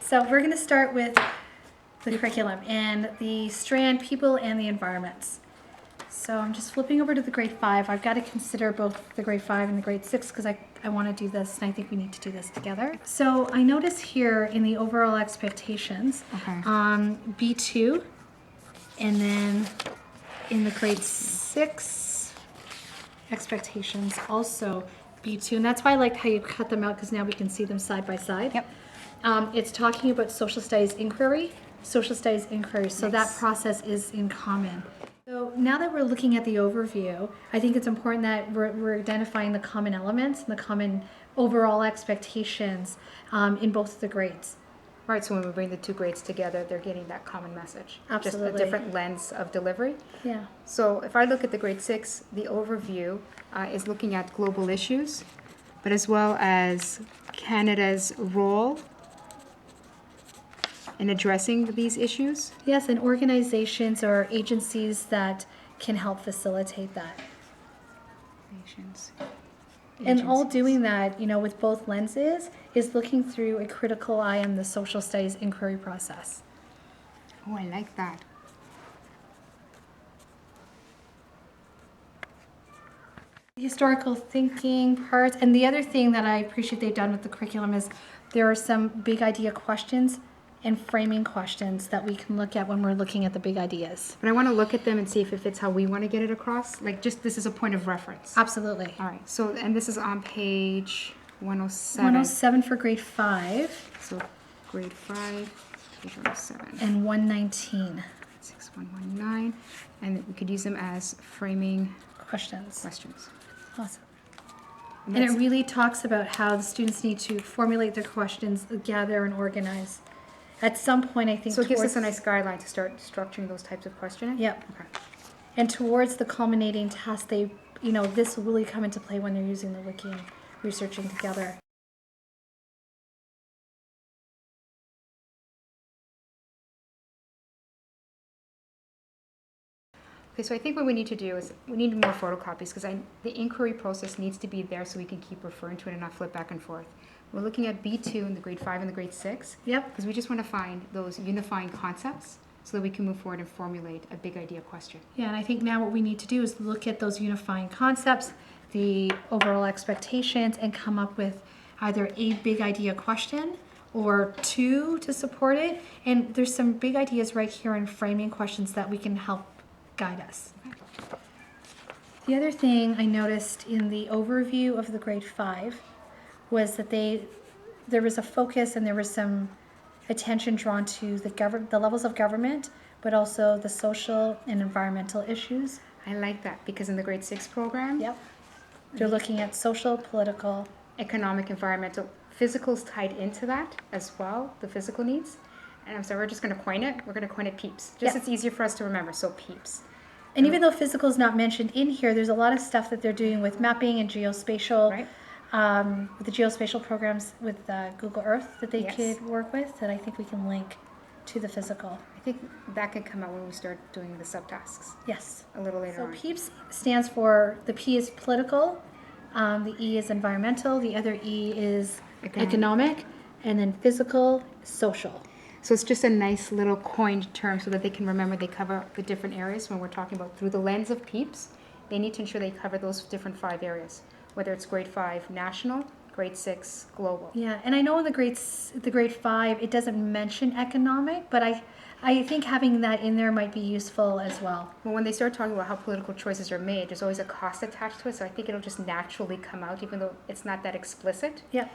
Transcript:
So we're going to start with the curriculum and the strand people and the environments. So I'm just flipping over to the grade 5. I've got to consider both the grade 5 and the grade 6 because I want to do this and I think we need to do this together. So I notice here in the overall expectations, B2, and then in the grade 6 expectations also B2. And that's why I liked how you cut them out because now we can see them side by side. Yep. It's talking about social studies inquiry, so that process is in common. So now that we're looking at the overview, I think it's important that we're identifying the common elements and the common overall expectations in both of the grades. Right, so when we bring the two grades together, they're getting that common message. Absolutely. Just a different lens of delivery. Yeah. So if I look at the grade 6, the overview is looking at global issues, but as well as Canada's role in addressing these issues. Yes, and organizations or agencies that can help facilitate that. And all doing that, you know, with both lenses is looking through a critical eye on the social studies inquiry process. Oh, I like that. Historical thinking parts, and the other thing that I appreciate they've done with the curriculum is there are some big idea questions and framing questions that we can look at when we're looking at the big ideas. But I want to look at them and see if it fits how we want to get it across. Like, just this is a point of reference. Absolutely. All right. So, and this is on page 107. 107 for grade 5. So, grade 5, page 107. And 119. 6119. And we could use them as framing Questions. Awesome. And it really talks about how the students need to formulate their questions, gather, and organize. At some point, I think. So it gives us a nice guideline to start structuring those types of questioning? Yep. Okay. And towards the culminating task, they, you know, this will really come into play when they're using the wiki and researching together. Okay, so I think what we need to do is we need more photocopies because the inquiry process needs to be there so we can keep referring to it and not flip back and forth. We're looking at B2 in the grade 5 and the grade 6. Yep. Because we just want to find those unifying concepts so that we can move forward and formulate a big idea question. Yeah, and I think now what we need to do is look at those unifying concepts, the overall expectations, and come up with either a big idea question or two to support it. And there's some big ideas right here in framing questions that we can help guide us. The other thing I noticed in the overview of the grade 5 was that there was a focus and there was some attention drawn to the levels of government, but also the social and environmental issues. I like that because in the grade 6 program, Yep. They're looking at social, political, economic, environmental, physical's tied into that as well, the physical needs. And so we're just going to coin it. We're going to coin it PEEPS. Just it's easier for us to remember, so PEEPS. And even though physical is not mentioned in here, there's a lot of stuff that they're doing with mapping and geospatial, right? With the geospatial programs with Google Earth that they could work with that I think we can link to the physical. I think that could come out when we start doing the subtasks. Yes. A little later on. So PEEPS stands for, the P is political, the E is environmental, the other E is economic, and then physical, social. So it's just a nice little coined term so that they can remember they cover the different areas when we're talking about through the lens of PEEPS. They need to ensure they cover those different 5 areas, whether it's grade 5 national, grade 6 global. Yeah, and I know in the grade 5 it doesn't mention economic, but I think having that in there might be useful as well. Well, when they start talking about how political choices are made, there's always a cost attached to it, so I think it'll just naturally come out, even though it's not that explicit. Yeah.